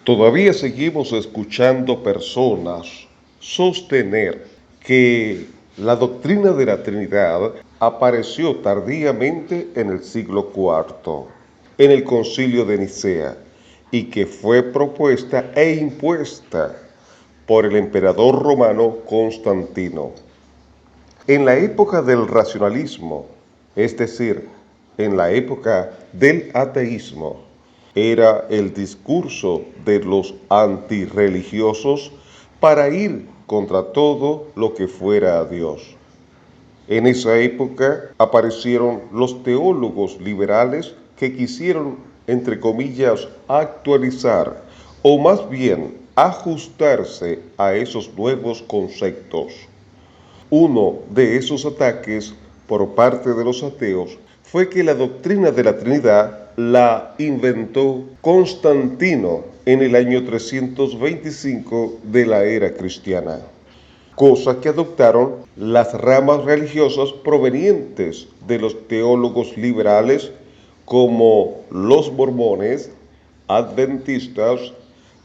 Todavía seguimos escuchando personas sostener que la doctrina de la Trinidad apareció tardíamente en el siglo IV, en el Concilio de Nicea, y que fue propuesta e impuesta por el emperador romano Constantino. En la época del racionalismo, es decir, en la época del ateísmo, era el discurso de los antirreligiosos para ir contra todo lo que fuera a Dios. En esa época aparecieron los teólogos liberales que quisieron, entre comillas, actualizar o más bien ajustarse a esos nuevos conceptos. Uno de esos ataques por parte de los ateos fue que la doctrina de la Trinidad la inventó Constantino en el año 325 de la era cristiana, cosa que adoptaron las ramas religiosas provenientes de los teólogos liberales como los mormones, adventistas,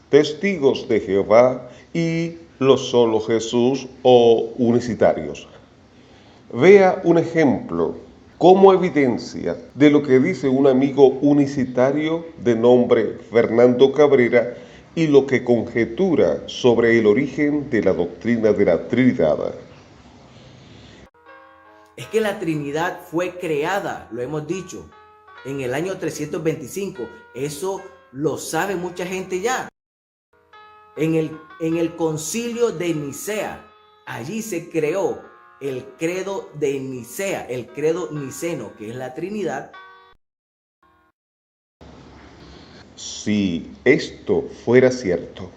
testigos de Jehová y los solo Jesús o unicitarios. Vea un ejemplo como evidencia de lo que dice un amigo unicitario de nombre Fernando Cabrera y lo que conjetura sobre el origen de la doctrina de la Trinidad. Es que la Trinidad fue creada, lo hemos dicho, en el año 325. Eso lo sabe mucha gente ya. En el concilio de Nicea, allí se creó el credo de Nicea, el credo niceno, que es la Trinidad. Si esto fuera cierto,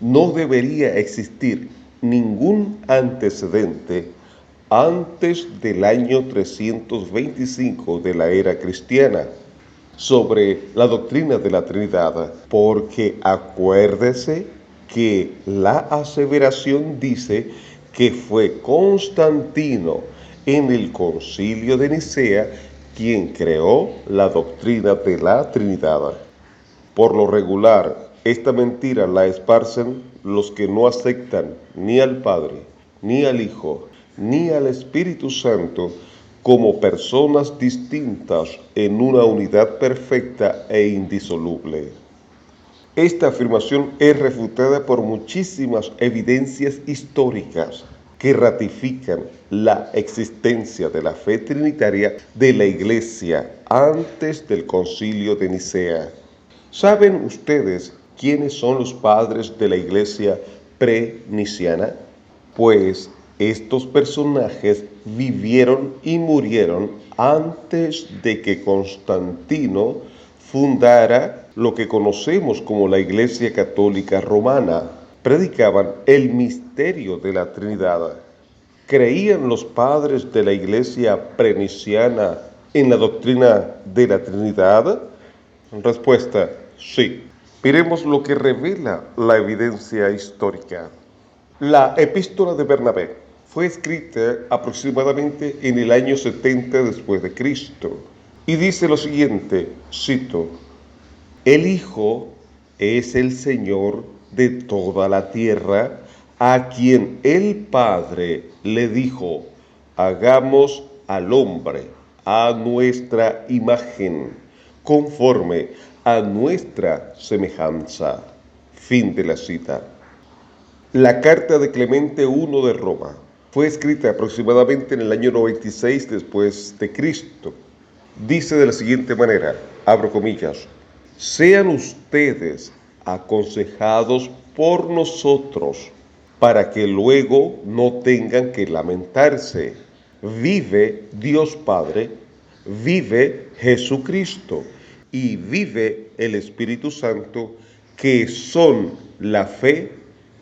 no debería existir ningún antecedente antes del año 325 de la era cristiana sobre la doctrina de la Trinidad, porque acuérdese que la aseveración dice que fue Constantino en el Concilio de Nicea quien creó la doctrina de la Trinidad. Por lo regular, esta mentira la esparcen los que no aceptan ni al Padre, ni al Hijo, ni al Espíritu Santo como personas distintas en una unidad perfecta e indisoluble. Esta afirmación es refutada por muchísimas evidencias históricas que ratifican la existencia de la fe trinitaria de la Iglesia antes del Concilio de Nicea. ¿Saben ustedes quiénes son los padres de la Iglesia pre-niciana? Pues estos personajes vivieron y murieron antes de que Constantino fundara lo que conocemos como la Iglesia Católica Romana. Predicaban el misterio de la Trinidad. ¿Creían los padres de la Iglesia preniciana en la doctrina de la Trinidad? Respuesta: sí. Miremos lo que revela la evidencia histórica. La epístola de Bernabé fue escrita aproximadamente en el año 70 después de Cristo y dice lo siguiente, cito: el Hijo es el Señor de toda la tierra, a quien el Padre le dijo: hagamos al hombre a nuestra imagen, conforme a nuestra semejanza. Fin de la cita. La carta de Clemente I de Roma fue escrita aproximadamente en el año 96 después de Cristo. Dice de la siguiente manera, abro comillas: sean ustedes aconsejados por nosotros, para que luego no tengan que lamentarse. Vive Dios Padre, vive Jesucristo y vive el Espíritu Santo, que son la fe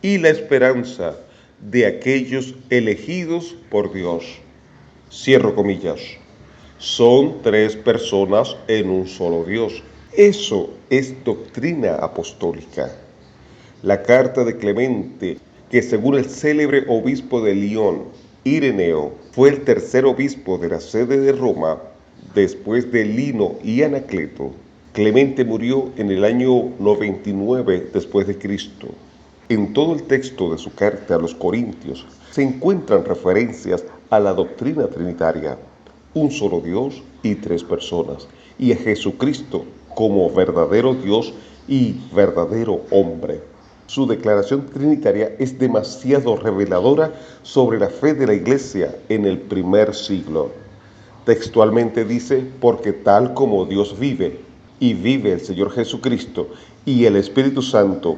y la esperanza de aquellos elegidos por Dios. Cierro comillas. Son tres personas en un solo Dios. Eso es doctrina apostólica. La carta de Clemente, que según el célebre obispo de Lyon, Ireneo, fue el tercer obispo de la sede de Roma, después de Lino y Anacleto, Clemente murió en el año 99 después de Cristo. En todo el texto de su carta a los Corintios se encuentran referencias a la doctrina trinitaria, un solo Dios y tres personas, y a Jesucristo como verdadero Dios y verdadero hombre. Su declaración trinitaria es demasiado reveladora sobre la fe de la Iglesia en el primer siglo. Textualmente dice, porque tal como Dios vive, y vive el Señor Jesucristo y el Espíritu Santo,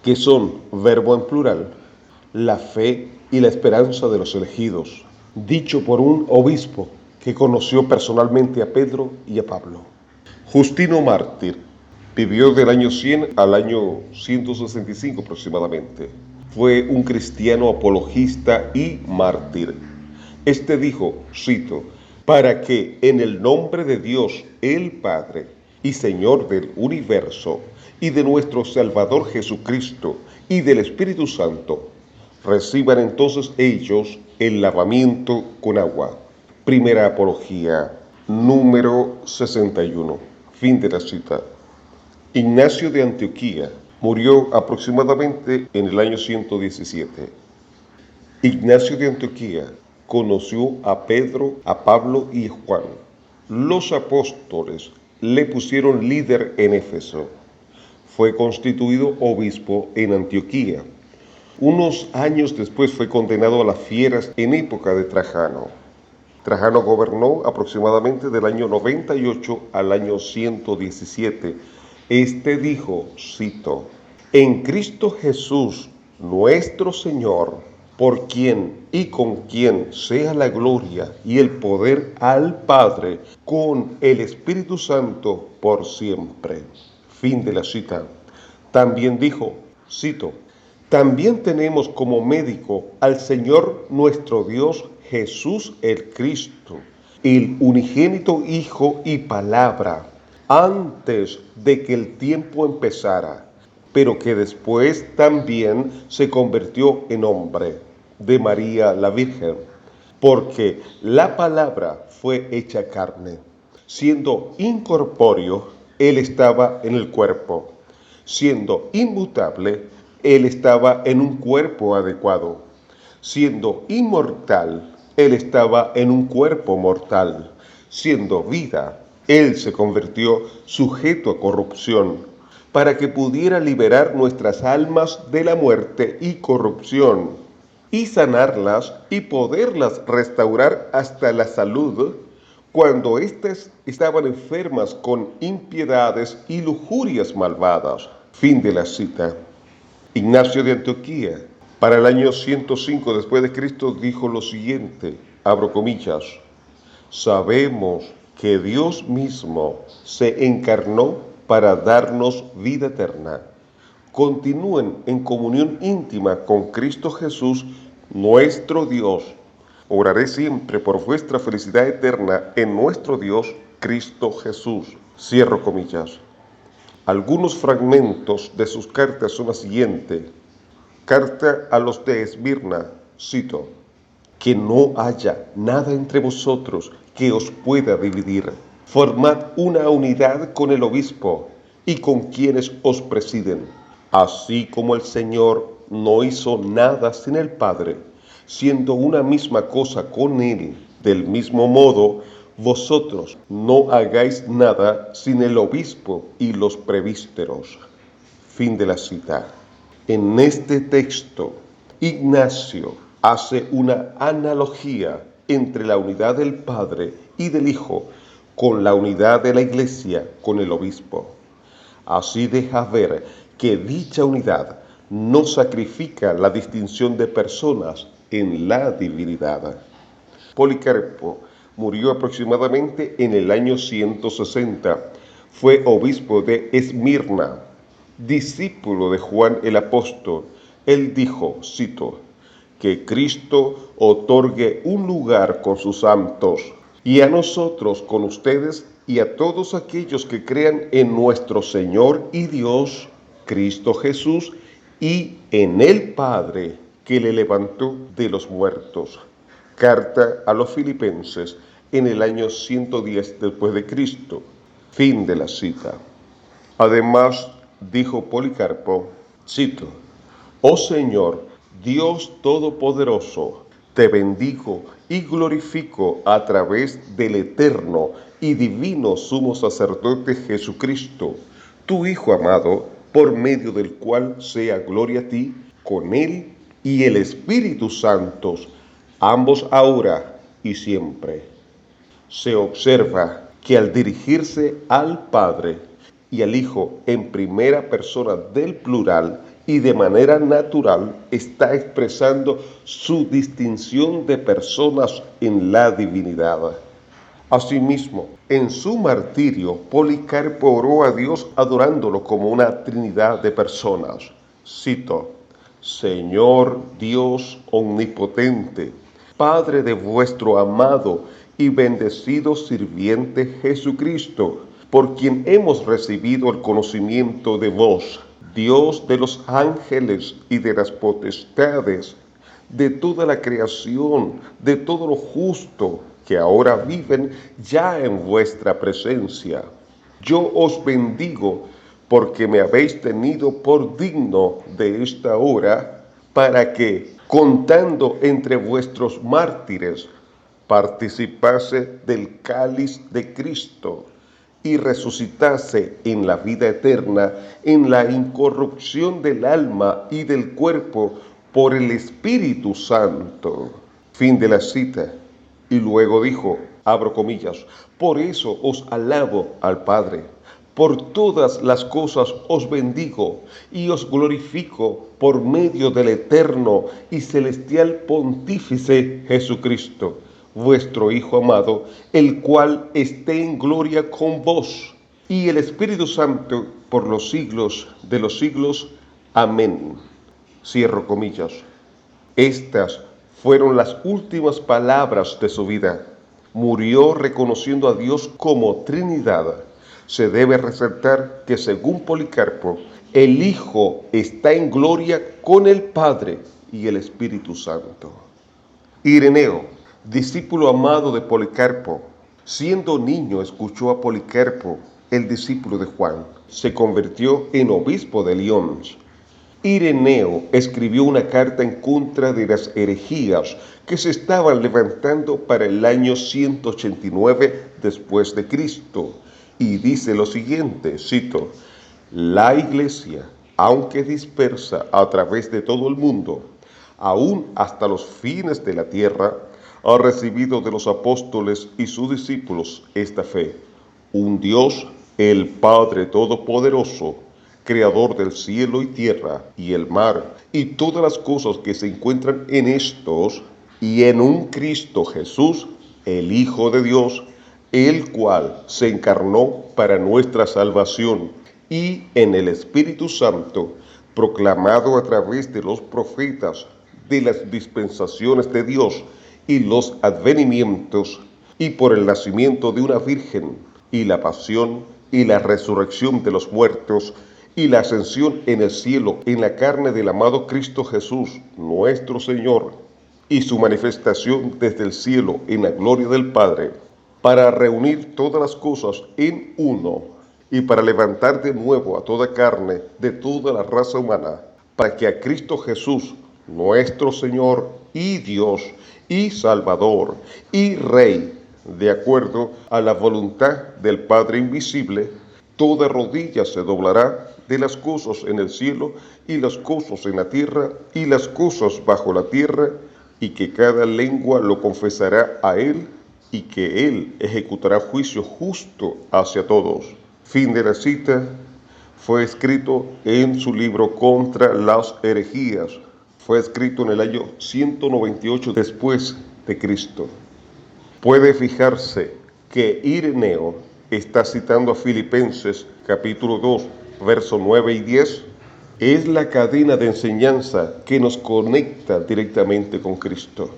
que son verbo en plural, la fe y la esperanza de los elegidos, dicho por un obispo que conoció personalmente a Pedro y a Pablo. Justino Mártir vivió del año 100 al año 165 aproximadamente. Fue un cristiano apologista y mártir. Este dijo, cito, para que en el nombre de Dios el Padre y Señor del universo y de nuestro Salvador Jesucristo y del Espíritu Santo, reciban entonces ellos el lavamiento con agua. Primera Apología, número 61. Fin de la cita. Ignacio de Antioquía murió aproximadamente en el año 117. Ignacio de Antioquía conoció a Pedro, a Pablo y a Juan. Los apóstoles le pusieron líder en Éfeso. Fue constituido obispo en Antioquía. Unos años después fue condenado a las fieras en época de Trajano. Trajano gobernó aproximadamente del año 98 al año 117. Este dijo, cito, en Cristo Jesús, nuestro Señor, por quien y con quien sea la gloria y el poder al Padre, con el Espíritu Santo por siempre. Fin de la cita. También dijo, cito, también tenemos como médico al Señor nuestro Dios Jesús el Cristo, el unigénito Hijo y Palabra, antes de que el tiempo empezara, pero que después también se convirtió en hombre, de María la Virgen, porque la palabra fue hecha carne. Siendo incorpóreo, Él estaba en el cuerpo. Siendo inmutable, Él estaba en un cuerpo adecuado. Siendo inmortal, Él estaba en un cuerpo mortal. Siendo vida, Él se convirtió sujeto a corrupción, para que pudiera liberar nuestras almas de la muerte y corrupción, y sanarlas y poderlas restaurar hasta la salud, cuando éstas estaban enfermas con impiedades y lujurias malvadas. Fin de la cita. Ignacio de Antioquía, para el año 105 después de Cristo, dijo lo siguiente, abro comillas, sabemos que Dios mismo se encarnó para darnos vida eterna. Continúen en comunión íntima con Cristo Jesús, nuestro Dios. Oraré siempre por vuestra felicidad eterna en nuestro Dios, Cristo Jesús. Cierro comillas. Algunos fragmentos de sus cartas son las siguientes. Carta a los de Esmirna, cito, que no haya nada entre vosotros que os pueda dividir. Formad una unidad con el obispo y con quienes os presiden, así como el Señor no hizo nada sin el Padre, siendo una misma cosa con Él. Del mismo modo, vosotros no hagáis nada sin el obispo y los presbíteros. Fin de la cita. En este texto, Ignacio hace una analogía entre la unidad del Padre y del Hijo con la unidad de la Iglesia con el obispo. Así deja ver que dicha unidad no sacrifica la distinción de personas en la divinidad. Policarpo murió aproximadamente en el año 160. Fue obispo de Esmirna, discípulo de Juan el Apóstol. Él dijo, cito, que Cristo otorgue un lugar con sus santos, y a nosotros con ustedes y a todos aquellos que crean en nuestro Señor y Dios, Cristo Jesús, y en el Padre, que le levantó de los muertos. Carta a los Filipenses en el año 110 después de Cristo. Fin de la cita. Además, dijo Policarpo, cito, «Oh Señor, Dios Todopoderoso, te bendigo y glorifico a través del eterno y divino sumo sacerdote Jesucristo, tu Hijo amado, por medio del cual sea gloria a ti, con Él y el Espíritu Santo, ambos ahora y siempre». Se observa que al dirigirse al Padre y al Hijo en primera persona del plural y de manera natural, está expresando su distinción de personas en la divinidad. Asimismo, en su martirio, Policarpo oró a Dios adorándolo como una trinidad de personas. Cito, «Señor Dios omnipotente, Padre de vuestro amado y bendecido sirviente Jesucristo, por quien hemos recibido el conocimiento de vos, Dios de los ángeles y de las potestades, de toda la creación, de todo lo justo, que ahora viven ya en vuestra presencia. Yo os bendigo porque me habéis tenido por digno de esta hora, para que, contando entre vuestros mártires, participase del cáliz de Cristo y resucitase en la vida eterna, en la incorrupción del alma y del cuerpo, por el Espíritu Santo». Fin de la cita. Y luego dijo, abro comillas, «Por eso os alabo al Padre. Por todas las cosas os bendigo y os glorifico por medio del eterno y celestial Pontífice Jesucristo, vuestro Hijo amado, el cual esté en gloria con vos y el Espíritu Santo por los siglos de los siglos. Amén». Cierro comillas. Estas fueron las últimas palabras de su vida. Murió reconociendo a Dios como Trinidad. Se debe resaltar que, según Policarpo, el Hijo está en gloria con el Padre y el Espíritu Santo. Ireneo, discípulo amado de Policarpo, siendo niño escuchó a Policarpo, el discípulo de Juan. Se convirtió en obispo de Lyons. Ireneo escribió una carta en contra de las herejías que se estaban levantando para el año 189 después de Cristo, y dice lo siguiente, cito, «La Iglesia, aunque dispersa a través de todo el mundo, aún hasta los fines de la tierra, ha recibido de los apóstoles y sus discípulos esta fe, un Dios, el Padre Todopoderoso, Creador del cielo y tierra y el mar y todas las cosas que se encuentran en estos, y en un Cristo Jesús, el Hijo de Dios, el cual se encarnó para nuestra salvación, y en el Espíritu Santo, proclamado a través de los profetas, de las dispensaciones de Dios y los advenimientos, y por el nacimiento de una virgen, y la pasión y la resurrección de los muertos, y la ascensión en el cielo en la carne del amado Cristo Jesús, nuestro Señor, y su manifestación desde el cielo en la gloria del Padre, para reunir todas las cosas en uno, y para levantar de nuevo a toda carne de toda la raza humana, para que a Cristo Jesús, nuestro Señor y Dios y Salvador y Rey, de acuerdo a la voluntad del Padre invisible, toda rodilla se doblará de las cosas en el cielo y las cosas en la tierra y las cosas bajo la tierra, y que cada lengua lo confesará a Él, y que Él ejecutará juicio justo hacia todos. Fin de la cita. Fue escrito en su libro Contra las herejías. Fue escrito en el año 198 después de Cristo. Puede fijarse que Ireneo está citando a Filipenses capítulo 2, versos 9 y 10, es la cadena de enseñanza que nos conecta directamente con Cristo.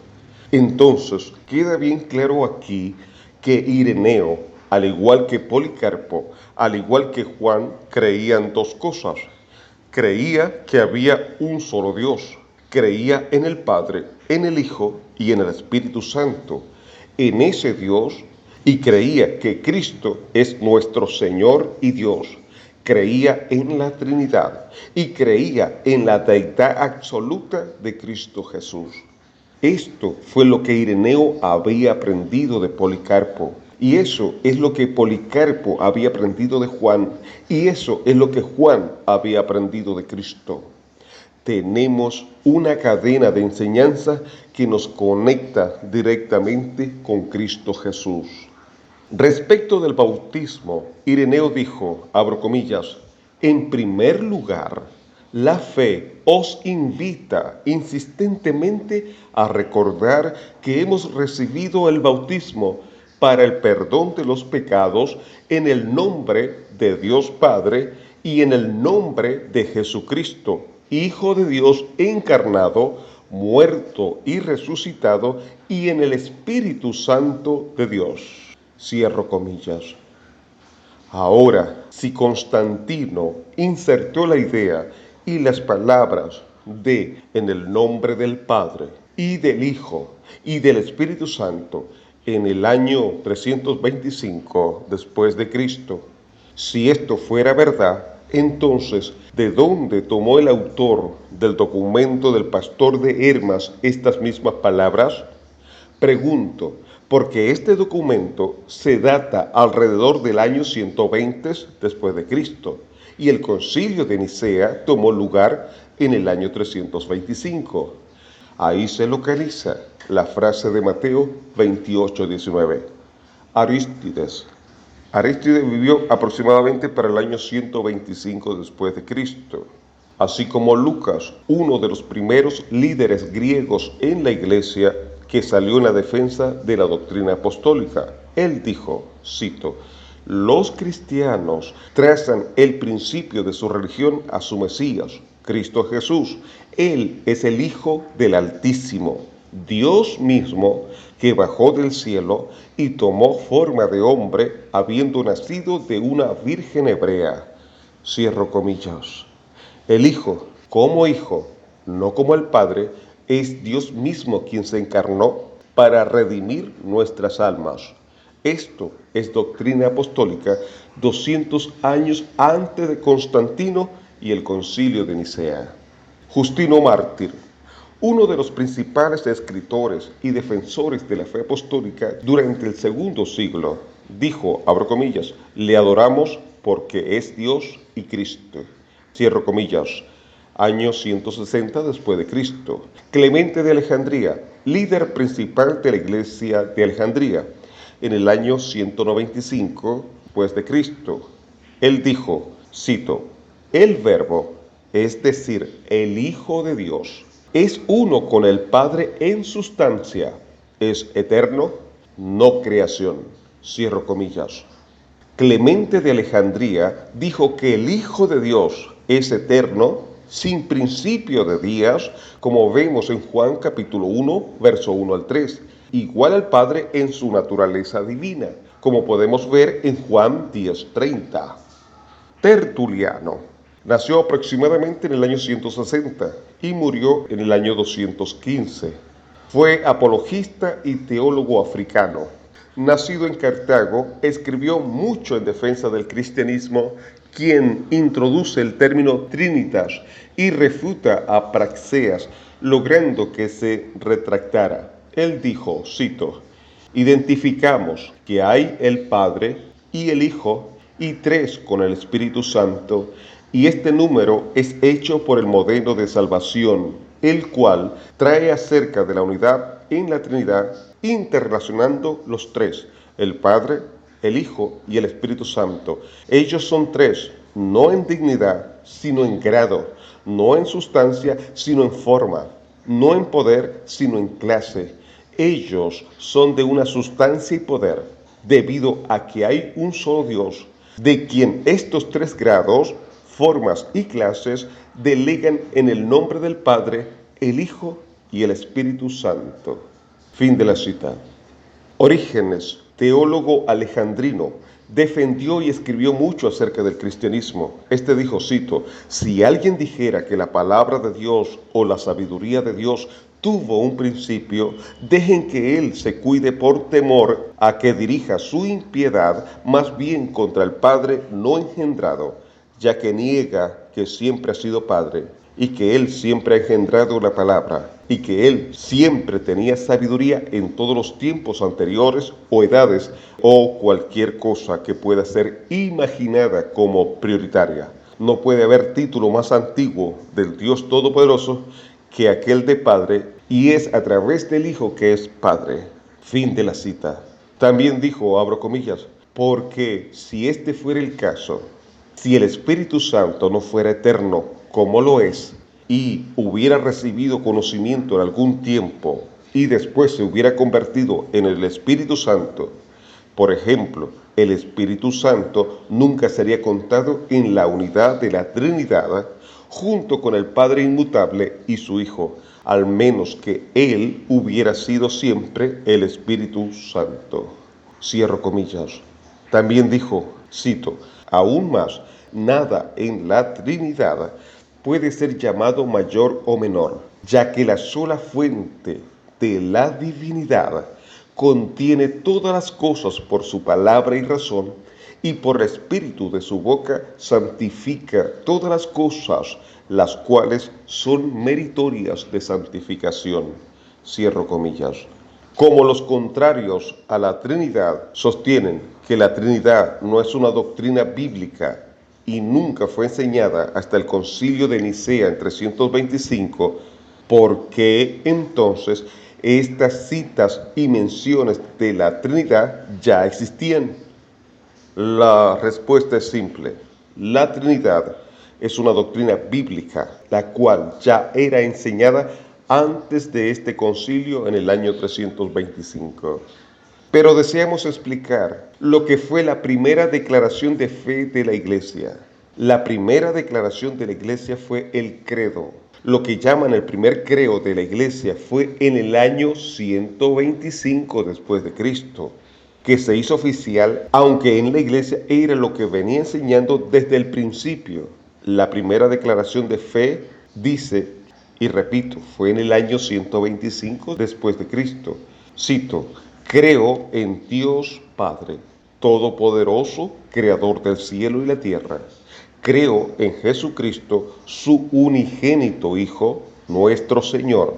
Entonces, queda bien claro aquí que Ireneo, al igual que Policarpo, al igual que Juan, creían dos cosas. Creía que había un solo Dios, creía en el Padre, en el Hijo y en el Espíritu Santo, en ese Dios, y creía que Cristo es nuestro Señor y Dios. Creía en la Trinidad y creía en la deidad absoluta de Cristo Jesús. Esto fue lo que Ireneo había aprendido de Policarpo, y eso es lo que Policarpo había aprendido de Juan, y eso es lo que Juan había aprendido de Cristo. Tenemos una cadena de enseñanza que nos conecta directamente con Cristo Jesús. Respecto del bautismo, Ireneo dijo, abro comillas, en primer lugar, la fe os invita insistentemente a recordar que hemos recibido el bautismo para el perdón de los pecados en el nombre de Dios Padre y en el nombre de Jesucristo, Hijo de Dios encarnado, muerto y resucitado, y en el Espíritu Santo de Dios. Cierro comillas. Ahora, si Constantino insertó la idea y las palabras de en el nombre del Padre y del Hijo y del Espíritu Santo en el año 325 después de Cristo, si esto fuera verdad, entonces, ¿de dónde tomó el autor del documento del pastor de Hermas estas mismas palabras? Pregunto, porque este documento se data alrededor del año 120 después de Cristo, y el concilio de Nicea tomó lugar en el año 325. Ahí se localiza la frase de Mateo 28:19. Arístides vivió aproximadamente para el año 125 después de Cristo, así como Lucas, uno de los primeros líderes griegos en la iglesia que salió en la defensa de la doctrina apostólica. Él dijo, cito, los cristianos trazan el principio de su religión a su Mesías, Cristo Jesús. Él es el Hijo del Altísimo, Dios mismo, que bajó del cielo y tomó forma de hombre, habiendo nacido de una virgen hebrea. Cierro comillas. El Hijo, como Hijo, no como el Padre, es Dios mismo quien se encarnó para redimir nuestras almas. Esto es doctrina apostólica 200 años antes de Constantino y el concilio de Nicea. Justino Mártir, uno de los principales escritores y defensores de la fe apostólica durante el segundo siglo, dijo, abro comillas, le adoramos porque es Dios y Cristo. Cierro comillas. Año 160 después de Cristo. Clemente de Alejandría, líder principal de la iglesia de Alejandría, en el año 195 después de Cristo. Él dijo, cito, el Verbo, es decir, el Hijo de Dios, es uno con el Padre en sustancia, es eterno, no creación. Cierro comillas. Clemente de Alejandría dijo que el Hijo de Dios es eterno, sin principio de días, como vemos en Juan capítulo 1, verso 1 al 3, igual al Padre en su naturaleza divina, como podemos ver en Juan 10:30. Tertuliano nació aproximadamente en el año 160 y murió en el año 215. Fue apologista y teólogo africano. Nacido en Cartago, escribió mucho en defensa del cristianismo, quien introduce el término Trinitas y refuta a Praxeas, logrando que se retractara. Él dijo, cito, identificamos que hay el Padre y el Hijo y tres con el Espíritu Santo, y este número es hecho por el modelo de salvación, el cual trae acerca de la unidad en la Trinidad, interrelacionando los tres, el Padre, el Hijo y el Espíritu Santo. Ellos son tres, no en dignidad, sino en grado, no en sustancia, sino en forma, no en poder, sino en clase. Ellos son de una sustancia y poder, debido a que hay un solo Dios, de quien estos tres grados, formas y clases delegan en el nombre del Padre, el Hijo y el Espíritu Santo. Fin de la cita. Orígenes, teólogo alejandrino, defendió y escribió mucho acerca del cristianismo. Este dijo, cito, si alguien dijera que la palabra de Dios o la sabiduría de Dios tuvo un principio, dejen que él se cuide por temor a que dirija su impiedad más bien contra el Padre no engendrado, ya que niega que siempre ha sido Padre, y que él siempre ha engendrado la palabra, y que él siempre tenía sabiduría en todos los tiempos anteriores o edades, o cualquier cosa que pueda ser imaginada como prioritaria. No puede haber título más antiguo del Dios Todopoderoso que aquel de Padre, y es a través del Hijo que es Padre. Fin de la cita. También dijo, abro comillas, porque si este fuera el caso, si el Espíritu Santo no fuera eterno, como lo es, y hubiera recibido conocimiento en algún tiempo, y después se hubiera convertido en el Espíritu Santo, por ejemplo, el Espíritu Santo nunca sería contado en la unidad de la Trinidad, junto con el Padre inmutable y su Hijo, al menos que Él hubiera sido siempre el Espíritu Santo. Cierro comillas. También dijo, cito, aún más, nada en la Trinidad puede ser llamado mayor o menor, ya que la sola fuente de la divinidad contiene todas las cosas por su palabra y razón, y por el espíritu de su boca santifica todas las cosas, las cuales son meritorias de santificación. Cierro comillas. Como los contrarios a la Trinidad sostienen que la Trinidad no es una doctrina bíblica y nunca fue enseñada hasta el Concilio de Nicea en 325, ¿por qué entonces estas citas y menciones de la Trinidad ya existían? La respuesta es simple. La Trinidad es una doctrina bíblica, la cual ya era enseñada antes de este concilio en el año 325. Pero deseamos explicar lo que fue la primera declaración de fe de la Iglesia. La primera declaración de la Iglesia fue el credo. Lo que llaman el primer credo de la Iglesia fue en el año 125 después de Cristo, que se hizo oficial, aunque en la Iglesia era lo que venía enseñando desde el principio. La primera declaración de fe dice, y repito, fue en el año 125 después de Cristo. Cito, creo en Dios Padre, Todopoderoso, Creador del cielo y la tierra. Creo en Jesucristo, su unigénito Hijo, nuestro Señor,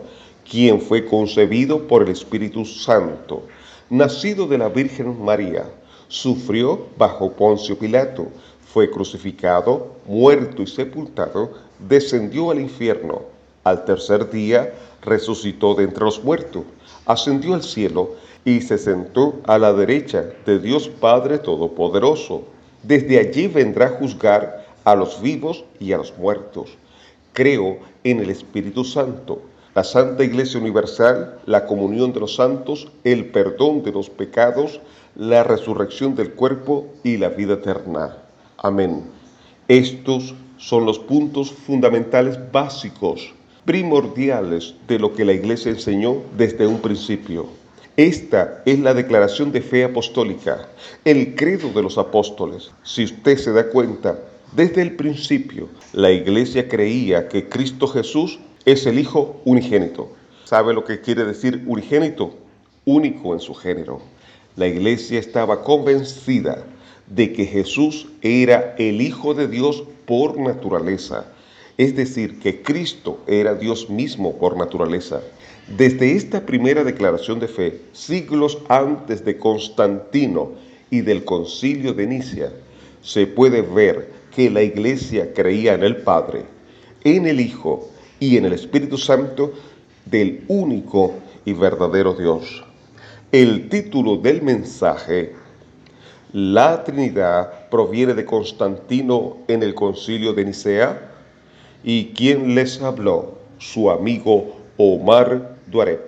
quien fue concebido por el Espíritu Santo, nacido de la Virgen María, sufrió bajo Poncio Pilato, fue crucificado, muerto y sepultado, descendió al infierno. Al tercer día resucitó de entre los muertos, ascendió al cielo y se sentó a la derecha de Dios Padre Todopoderoso. Desde allí vendrá a juzgar a los vivos y a los muertos. Creo en el Espíritu Santo, la Santa Iglesia Universal, la comunión de los santos, el perdón de los pecados, la resurrección del cuerpo y la vida eterna. Amén. Estos son los puntos fundamentales básicos, primordiales de lo que la Iglesia enseñó desde un principio. Esta es la declaración de fe apostólica, el credo de los apóstoles. Si usted se da cuenta, desde el principio, la Iglesia creía que Cristo Jesús es el Hijo unigénito. ¿Sabe lo que quiere decir unigénito? Único en su género. La Iglesia estaba convencida de que Jesús era el Hijo de Dios por naturaleza. Es decir, que Cristo era Dios mismo por naturaleza. Desde esta primera declaración de fe, siglos antes de Constantino y del Concilio de Nicea, se puede ver que la Iglesia creía en el Padre, en el Hijo y en el Espíritu Santo del único y verdadero Dios. El título del mensaje, La Trinidad, proviene de Constantino en el Concilio de Nicea. ¿Y quién les habló? Su amigo Omar Duaré.